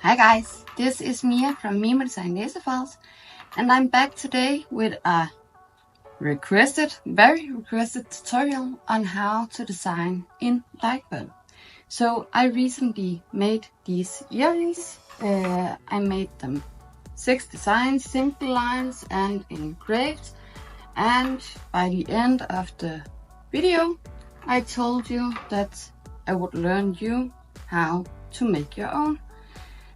Hi guys, this is Mia from MiMoDesignLaserfiles, and I'm back today with a very requested tutorial on how to design in LightBurn. So I recently made these earrings. I made them 6 designs, simple lines and engraved, and by the end of the video I told you that I would learn you how to make your own.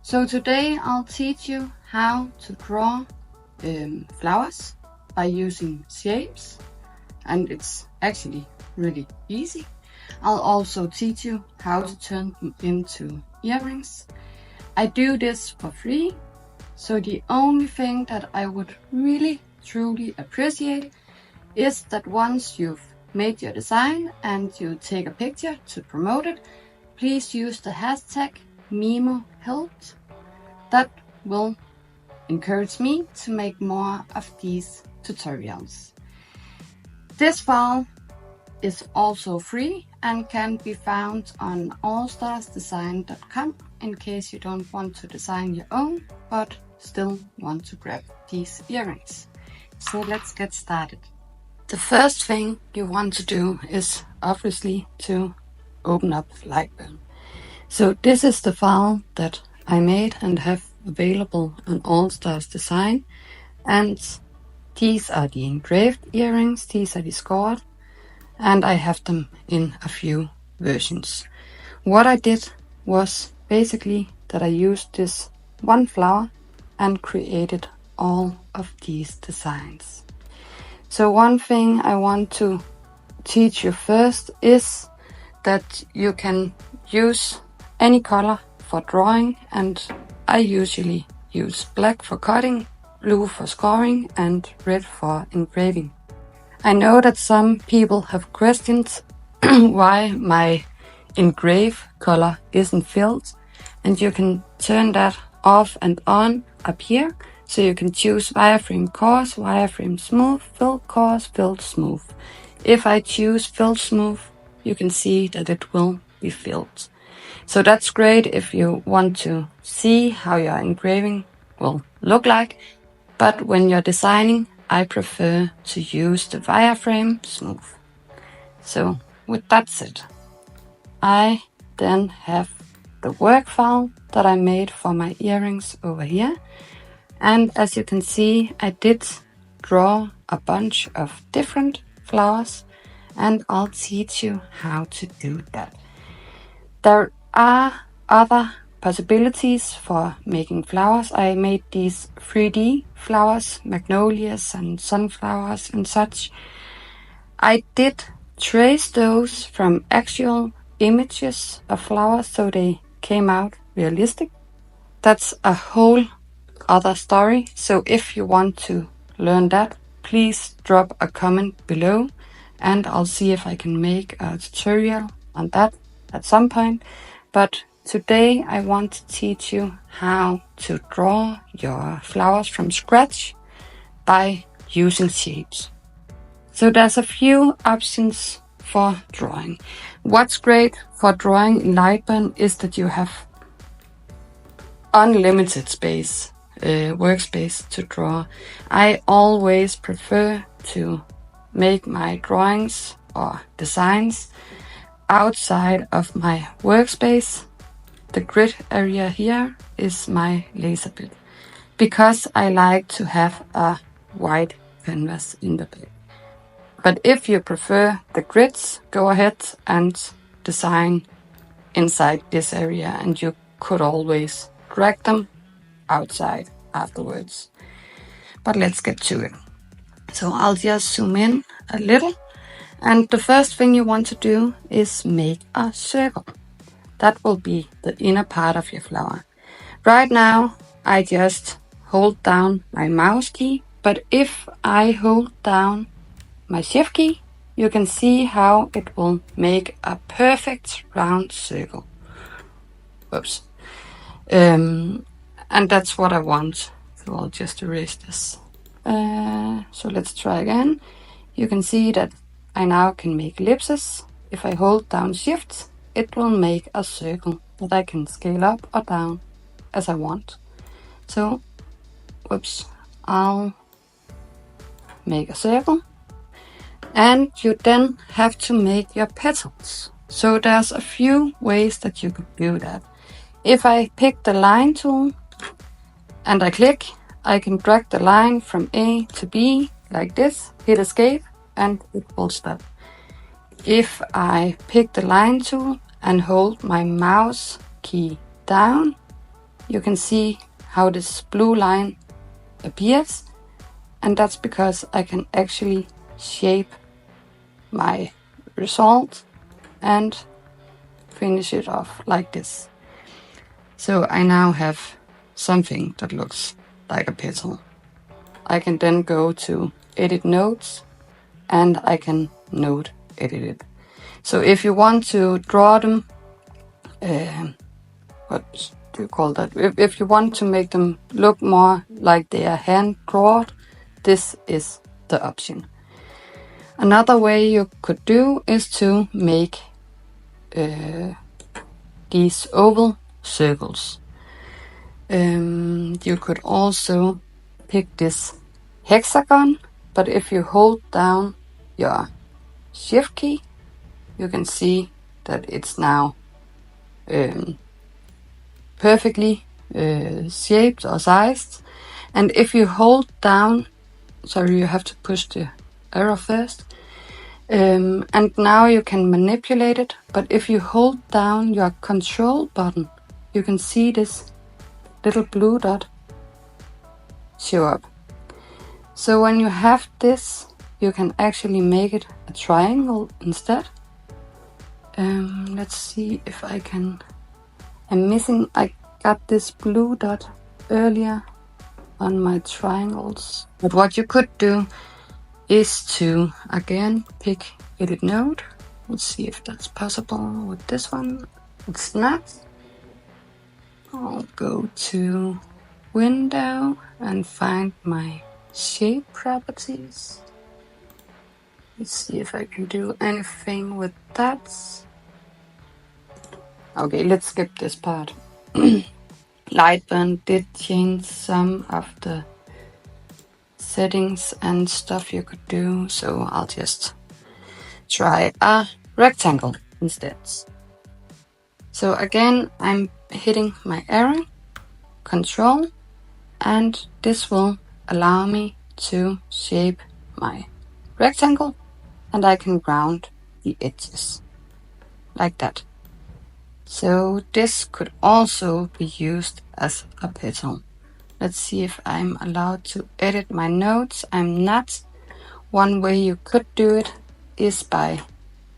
So today I'll teach you how to draw flowers by using shapes, and it's actually really easy. I'll also teach you how to turn them into earrings. I do this for free, so the only thing that I would really truly appreciate is that once you've made your design and you take a picture to promote it, please use the hashtag Mimo helped. That will encourage me to make more of these tutorials. This file is also free and can be found on allstarsdesign.com in case you don't want to design your own but still want to grab these earrings. So let's get started. The first thing you want to do is obviously to open up LightBurn. So this is the file that I made and have available on All Stars Design, and these are the engraved earrings, these are the scored, and I have them in a few versions. What I did was basically that I used this one flower and created all of these designs. So one thing I want to teach you first is that you can use any color for drawing, and I usually use black for cutting, blue for scoring, and red for engraving. I know that some people have questions why my engrave color isn't filled, and you can turn that off and on up here. So you can choose wireframe coarse, wireframe smooth, filled coarse, filled smooth. If I choose filled smooth, you can see that it will be filled. So that's great if you want to see how your engraving will look like, but when you're designing, I prefer to use the wireframe smooth. So with that said, I then have the work file that I made for my earrings over here. And as you can see, I did draw a bunch of different flowers, and I'll teach you how to do that. There are other possibilities for making flowers. I made these 3D flowers, magnolias and sunflowers and such. I did trace those from actual images of flowers so they came out realistic. That's a whole other story. So if you want to learn that, please drop a comment below and I'll see if I can make a tutorial on that at some point. But today I want to teach you how to draw your flowers from scratch by using shapes. So there's a few options for drawing. What's great for drawing in LightBurn is that you have unlimited space, workspace to draw. I always prefer to make my drawings or designs outside of my workspace. The grid area here is my laser bed because I like to have a white canvas in the bed. But if you prefer the grids, go ahead and design inside this area, and you could always drag them outside afterwards. But let's get to it. So I'll just zoom in a little. And the first thing you want to do is make a circle. That will be the inner part of your flower. Right now, I just hold down my mouse key, but if I hold down my shift key, you can see how it will make a perfect round circle. Oops. And that's what I want. So I'll just erase this. So let's try again. You can see that I now can make ellipses. If I hold down shift, it will make a circle that I can scale up or down. as I want. So, whoops, I'll make a circle. And you then have to make your petals. So there's a few ways that you could do that. If I pick the line tool and I click, I can drag the line from A to B like this, hit escape, and it will stop. If I pick the line tool and hold my mouse key down, you can see how this blue line appears, and that's because I can actually shape my result and finish it off like this. So I now have something that looks like a petal. I can then go to edit nodes and I can node edit it. So if you want to draw them, what do you call that? If you want to make them look more like they are hand drawn, this is the option. Another way you could do is to make these oval circles. You could also pick this hexagon, but if you hold down your shift key, you can see that it's now perfectly shaped or sized. And if you hold down, sorry, you have to push the arrow first. And now you can manipulate it, but if you hold down your control button, you can see this little blue dot show up. So when you have this, you can actually make it a triangle instead. Let's see if I can. I got this blue dot earlier on my triangles. But what you could do is to again pick edit node. Let's see if that's possible with this one. It's not. I'll go to window and find my shape properties. Let's see if I can do anything with that. Okay, let's skip this part. LightBurn did change some of the settings and stuff you could do, so I'll just try a rectangle instead. So again, I'm hitting my arrow, control, and this will allow me to shape my rectangle, and I can round the edges like that. So this could also be used as a petal. Let's see if I'm allowed to edit my nodes. I'm not. One way you could do it is by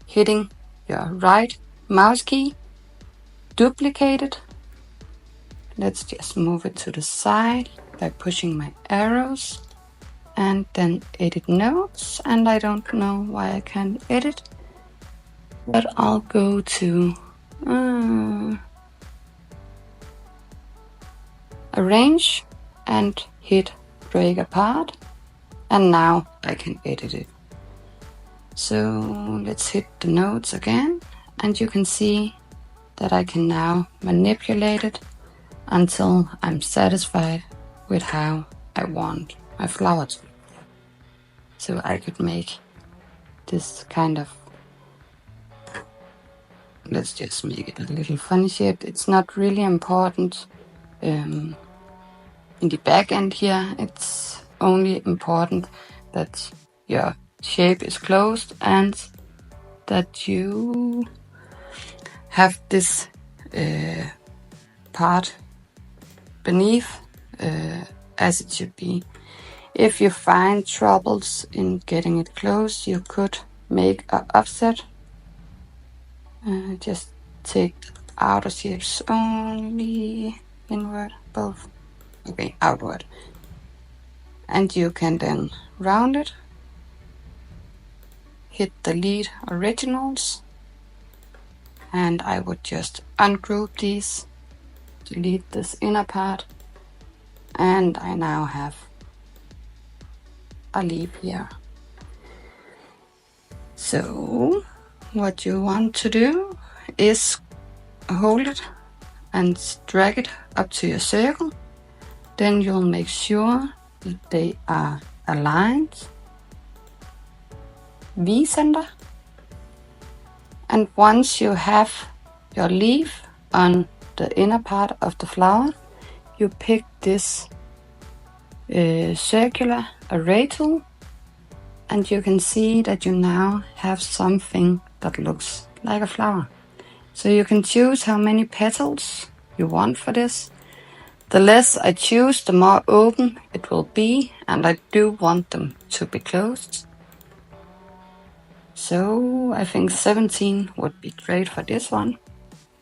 hitting your right mouse key, duplicate it. Let's just move it to the side by pushing my arrows and then edit nodes. And I don't know why I can't edit, but I'll go to arrange and hit break apart, and now I can edit it. So let's hit the nodes again, and you can see that I can now manipulate it until I'm satisfied with how I want my flower to look. So I could make this kind of, let's just make it a little funny shaped. It's not really important in the back end here. It's only important that your shape is closed and that you have this part beneath as it should be. If you find troubles in getting it closed, you could make an offset. Just take outer shapes only, inward, both. Okay, outward. And you can then round it. Hit delete originals. And I would just ungroup these, delete this inner part. And I now have a leaf here. So what you want to do is hold it and drag it up to your circle. Then you'll make sure that they are aligned V-center. And once you have your leaf on the inner part of the flower, you pick this circular array tool, and you can see that you now have something that looks like a flower. So you can choose how many petals you want for this. The less I choose, the more open it will be, and I do want them to be closed. So I think 17 would be great for this one.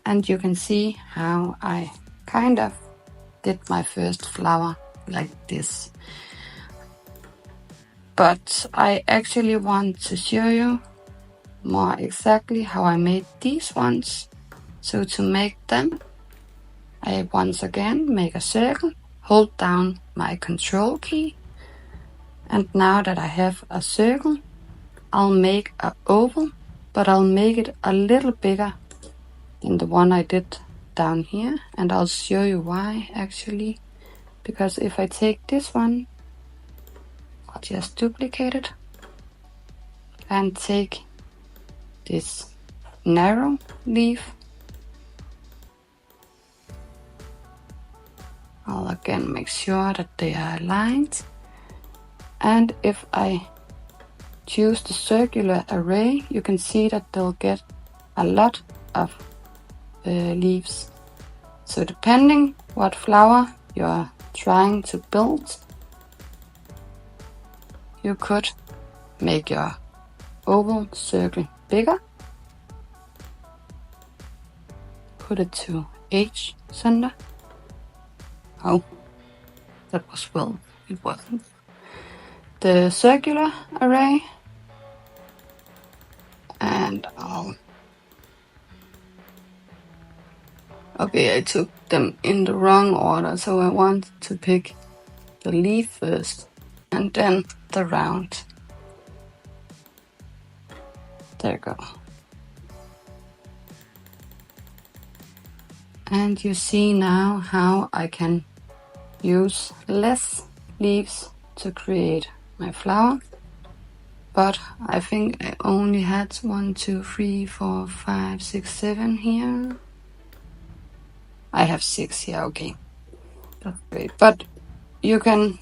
And you can see how I kind of did my first flower like this. But I actually want to show you more exactly how I made these ones. So to make them, I once again make a circle, hold down my control key, and now that I have a circle, I'll make an oval, but I'll make it a little bigger than the one I did down here, and I'll show you why actually. Because if I take this one, I'll just duplicate it and take this narrow leaf. I'll again make sure that they are aligned, and if I choose the circular array, you can see that they'll get a lot of leaves. So depending what flower you're trying to build, you could make your oval circle bigger, put it to H center. Oh, that was well, it wasn't. The circular array, and okay, I took them in the wrong order, so I want to pick the leaf first and then the round. There you go. And you see now how I can use less leaves to create my flower. But I think I only had 1, 2, 3, 4, 5, 6, 7 here. I have 6 here, okay. That's great. But you can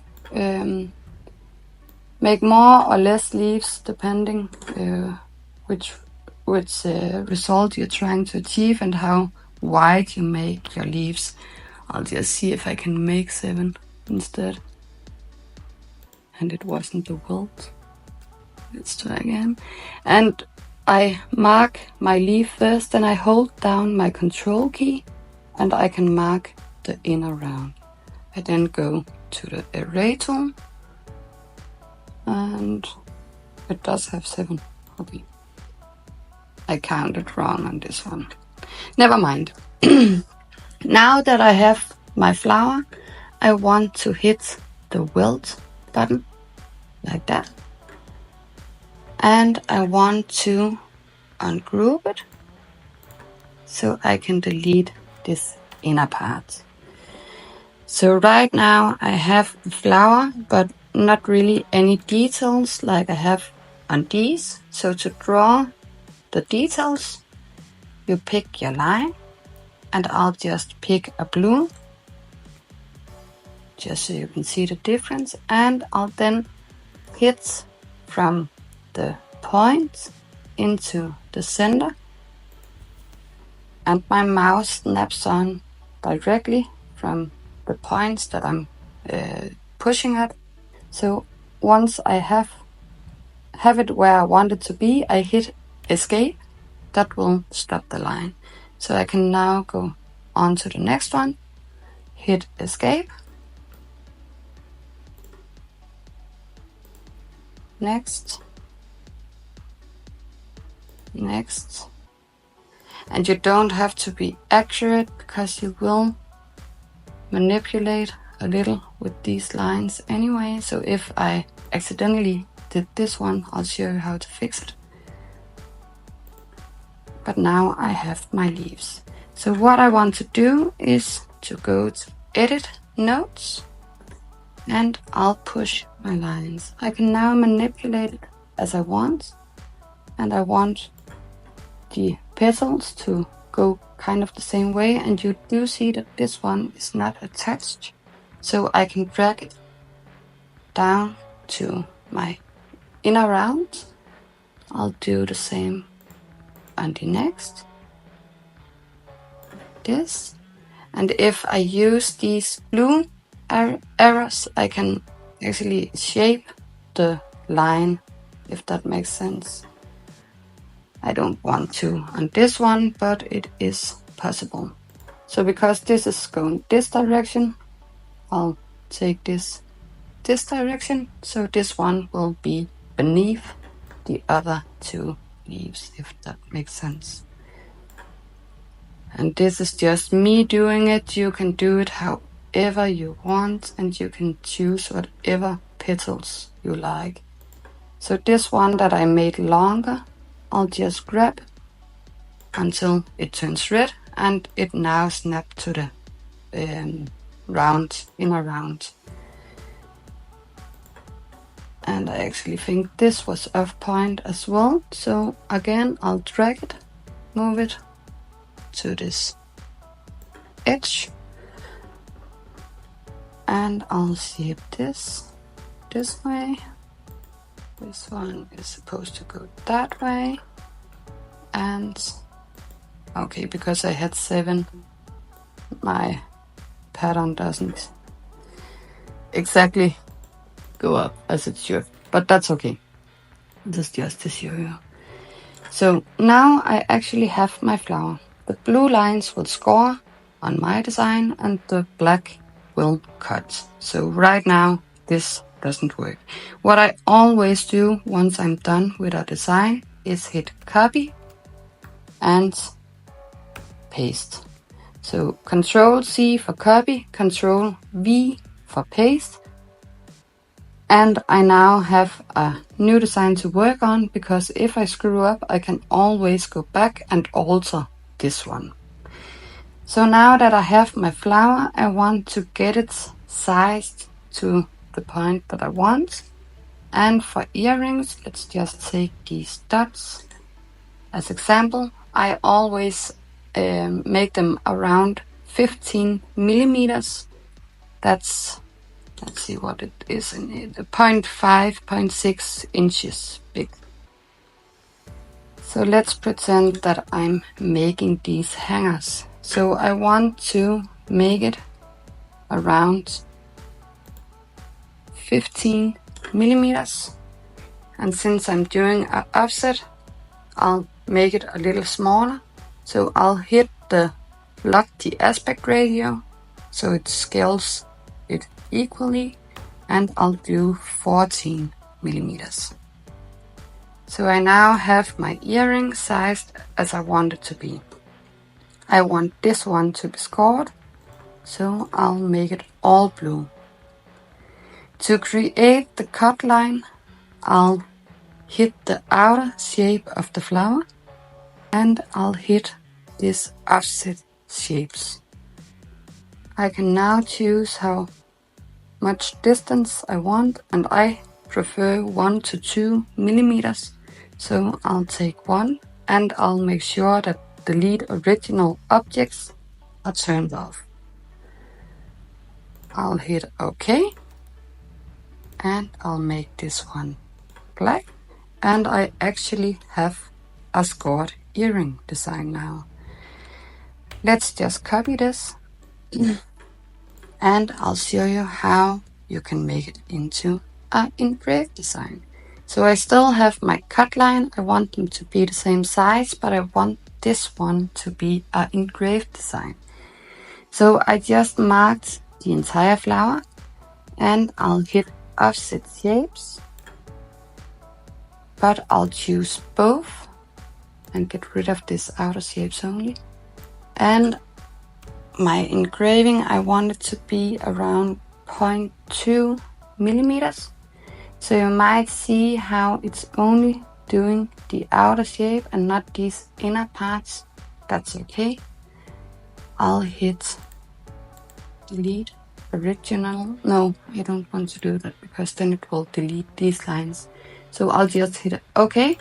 make more or less leaves depending which result you're trying to achieve and how wide you make your leaves. I'll just see if I can make 7 instead. And it wasn't the wilt. Let's try again. And I mark my leaf first, then I hold down my control key and I can mark the inner round. I then go to the array tool, and it does have 7. Okay. I counted wrong on this one. Never mind. Now that I have my flower, I want to hit the wilt button like that. And I want to ungroup it so I can delete this inner part. So right now I have the flower, but not really any details like I have on these. So to draw the details, you pick your line, and I'll just pick a blue, just so you can see the difference. And I'll then hit from the point into the center, and my mouse snaps on directly from the points that I'm pushing at. So once I have it where I want it to be, I hit escape. That will stop the line. So I can now go on to the next one, hit escape, next, and you don't have to be accurate because you will manipulate a little with these lines anyway. So if I accidentally did this one, I'll show you how to fix it. But now I have my leaves. So what I want to do is to go to Edit Nodes, and I'll push my lines. I can now manipulate it as I want, and I want the petals to go kind of the same way, and you do see that this one is not attached, so I can drag it down to my inner round. I'll do the same on the next, this, and if I use these blue arrows, I can actually shape the line, if that makes sense. I don't want to on this one, but it is possible. So because this is going this direction, I'll take this direction, so this one will be beneath the other two leaves, if that makes sense. And this is just me doing it. You can do it however you want, and you can choose whatever petals you like. So this one that I made longer, I'll just grab until it turns red, and it now snapped to the inner round. And I actually think this was off point as well. So again, I'll drag it, move it to this edge, and I'll shape this way. This one is supposed to go that way, and okay, because I had 7, my pattern doesn't exactly go up as it should, but that's okay. This is just to show you. So now I actually have my flower. The blue lines will score on my design and the black will cut. So right now this doesn't work. What I always do once I'm done with a design is hit copy and paste. So Control C for copy, Control V for paste. And I now have a new design to work on, because if I screw up, I can always go back and alter this one. So now that I have my flower, I want to get it sized to the point that I want. And for earrings, let's just take these dots as example. I always make them around 15 millimeters. That's, let's see what it is in it, 0.5, 0.6 inches big. So let's pretend that I'm making these hangers. So I want to make it around 15 millimeters. And since I'm doing an offset, I'll make it a little smaller. So I'll hit lock the aspect ratio so it scales it equally, and I'll do 14 millimeters. So I now have my earring sized as I want it to be. I want this one to be scored, so I'll make it all blue. To create the cut line, I'll hit the outer shape of the flower, and I'll hit this offset shapes. I can now choose how much distance I want, and I prefer 1 to 2 millimeters. So I'll take 1, and I'll make sure that delete original objects are turned off. I'll hit OK, and I'll make this one black, and I actually have a scored earring design now. Let's just copy this and I'll show you how you can make it into an engraved design. So I still have my cut line. I want them to be the same size, but I want this one to be an engraved design. So I just marked the entire flower, and I'll hit offset shapes, but I'll choose both and get rid of this outer shapes only. And my engraving, I want it to be around 0.2 millimeters. So you might see how it's only doing the outer shape and not these inner parts. That's okay. I'll hit delete original. No, I don't want to do that because then it will delete these lines. So I'll just hit OK.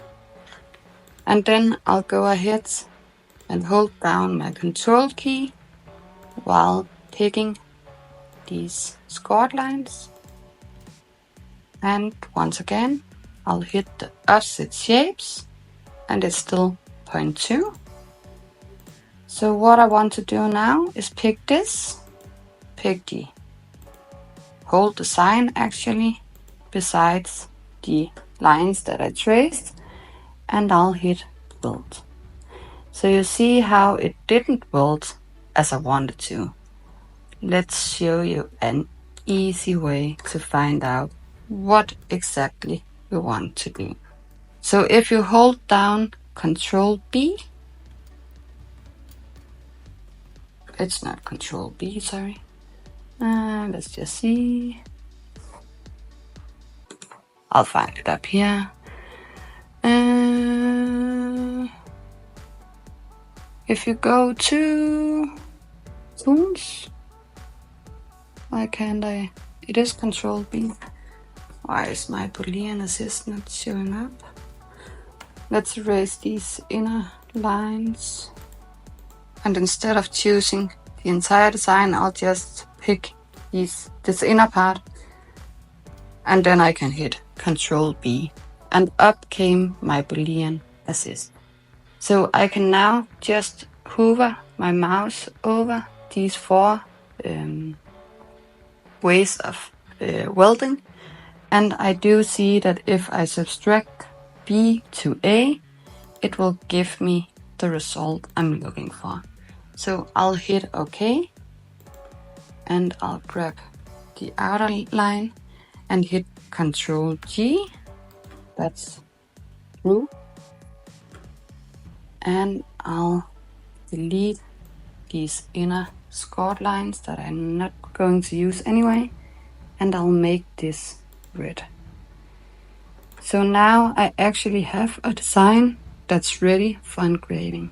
And then I'll go ahead and hold down my Control key while picking these scored lines. And once again, I'll hit the offset shapes, and it's still 0.2. So what I want to do now is pick this, pick the whole design actually, besides the lines that I traced, and I'll hit build. So you see how it didn't build as I wanted to. Let's show you an easy way to find out what exactly we want to do. So if you hold down Control B, it's not Control B, sorry. Let's just see. I'll find it up here. If you go to Tools, why can't I? It is Control B. Why is my Boolean assist not showing up? Let's erase these inner lines. And instead of choosing the entire design, I'll just pick this inner part. And then I can hit Control B. And up came my Boolean assist. So I can now just hover my mouse over these 4 ways of welding. And I do see that if I subtract B to A, it will give me the result I'm looking for. So I'll hit OK, and I'll grab the outer line and hit Control G, that's blue, and I'll delete these inner scored lines that I'm not going to use anyway, and I'll make this red. So now I actually have a design that's ready for engraving.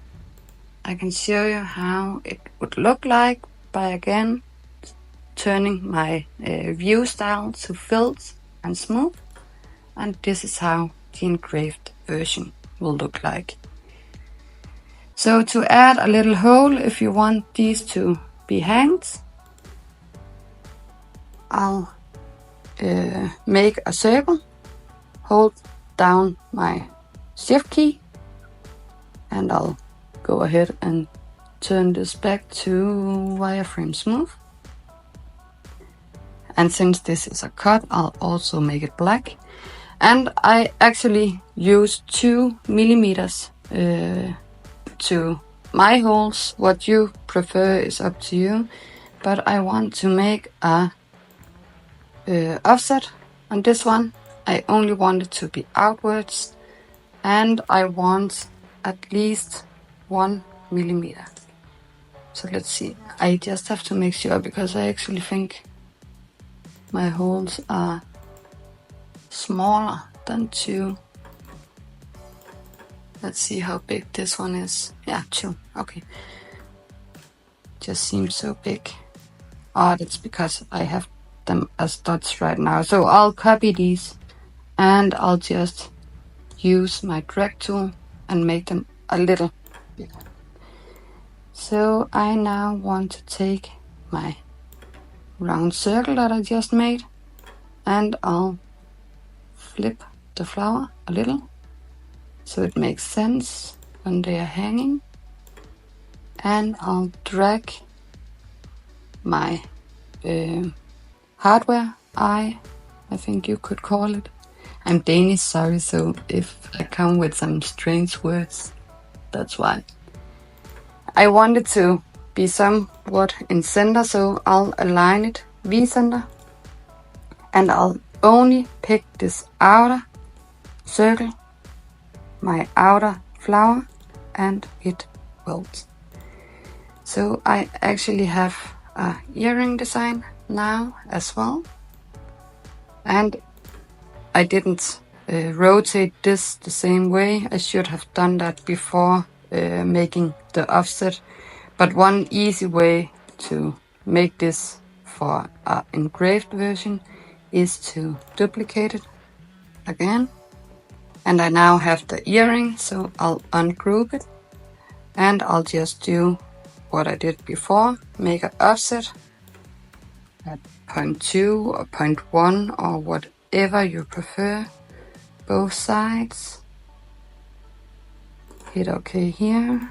I can show you how it would look like by again turning my view style to filled and smooth, and this is how the engraved version will look like. So to add a little hole, if you want these to be hanged, I'll make a circle, hold down my shift key, and I'll go ahead and turn this back to wireframe smooth. And since this is a cut, I'll also make it black. And I actually use 2 millimeters to my holes. What you prefer is up to you. But I want to make a offset on this one. I only want it to be outwards, and I want at least 1 millimeter. So let's see. I just have to make sure because I actually think my holes are smaller than 2. Let's see how big this one is. Yeah, 2. Okay. Just seems so big. Oh, that's because I have them as dots right now. So I'll copy these and I'll just use my drag tool and make them a little bigger. So I now want to take my round circle that I just made, and I'll flip the flower a little so it makes sense when they are hanging, and I'll drag my hardware eye, I think you could call it. I'm Danish, sorry, so if I come with some strange words, that's why. I want it to be somewhat in center, so I'll align it V-center, and I'll only pick this outer circle, my outer flower, and hit weld. So I actually have a earring design now as well, and I didn't rotate this the same way. I should have done that before making the offset, But one easy way to make this for an engraved version is to duplicate it again. And I now have the earring, so I'll ungroup it. And I'll just do what I did before, make an offset at 0.2 or 0.1 or whatever you prefer, both sides. Hit OK here,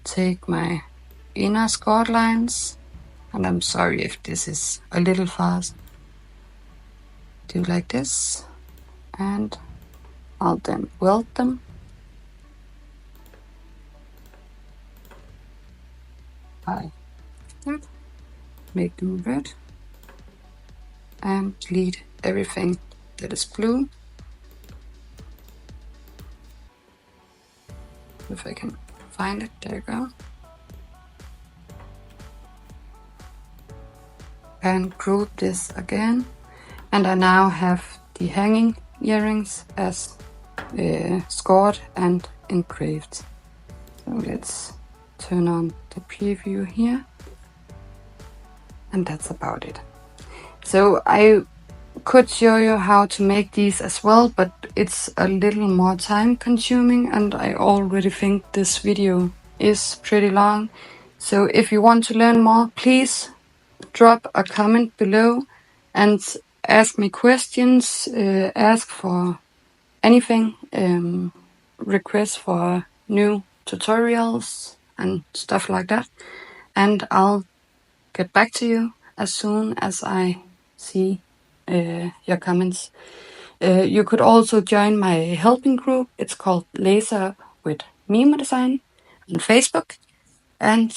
take my inner scored lines, and I'm sorry if this is a little fast. Do like this, and I'll then weld them. Make them red and delete everything that is blue. If I can find it, there you go. And group this again. And I now have the hanging earrings as scored and engraved. So let's turn on the preview here. And that's about it. So I could show you how to make these as well, but it's a little more time consuming and I already think this video is pretty long. So if you want to learn more, please drop a comment below and ask me questions, ask for anything, request for new tutorials and stuff like that. And I'll get back to you as soon as I see your comments. You could also join my helping group. It's called Laser with Mimo Design on Facebook, and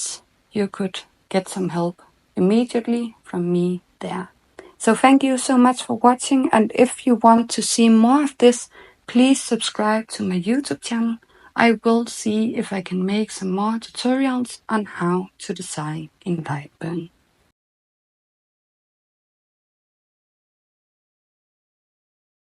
you could get some help immediately from me there. So thank you so much for watching, and if you want to see more of this, please subscribe to my YouTube channel. I will see if I can make some more tutorials on how to design in LightBurn.